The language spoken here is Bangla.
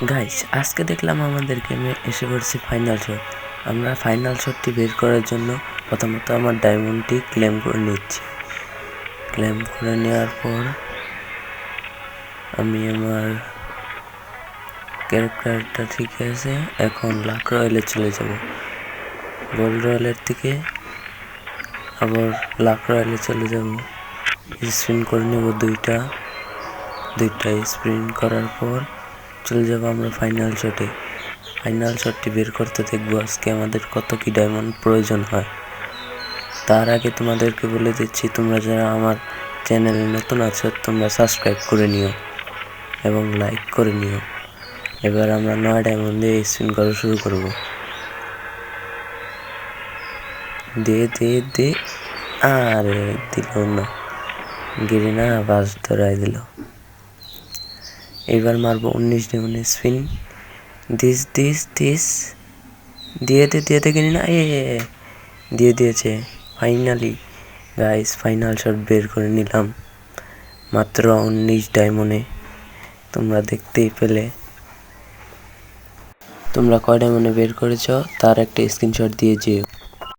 গাইস, আজকে দেখলাম আমাদের গেমে এসে পড়ছে ফাইনাল শট। আমরা ফাইনাল শটটি বের করার জন্য প্রথমত আমার ডায়মন্ডটি ক্লেম করে নিচ্ছি। ক্লেম করে নেওয়ার পর আমি আমার ক্যারেক্টারটা ঠিক আছে, এখন লাক রয়্যালে চলে যাব। গোল্ড রয়্যালের থেকে আবার লাক রয়্যালে চলে যাব। স্পিন করে নেব দুইটা স্পিন করার পর চলে যাব আমরা ফাইনাল শটে। ফাইনাল শটটি বের করতে দেখবো আজকে আমাদের কত কি ডায়মন্ড প্রয়োজন হয়। তার আগে তোমাদেরকে বলে দিচ্ছি, তোমরা যারা আমার চ্যানেলে নতুন আছো তোমরা সাবস্ক্রাইব করে নিও এবং লাইক করে নিও। এবার আমরা 9 ডায়মন্ড দিয়ে স্পিন করা শুরু করব। দে আরে দিল না, গিরিনা বাস ধরাই দিল। এবার মারবো 19 ডায়মন্ড স্পিন। দিস দিয়ে দে গিরিনা, দিয়ে দিয়েছে। ফাইনালি গাইস, ফাইনাল শট বের করে নিলাম মাত্র 19 ডায়মন্ডে। তোমরা দেখতেই পেলে। তোমরা কয় ডায়মন্ডে বের করেছ তার একটা স্ক্রিনশট দিয়ে যেও।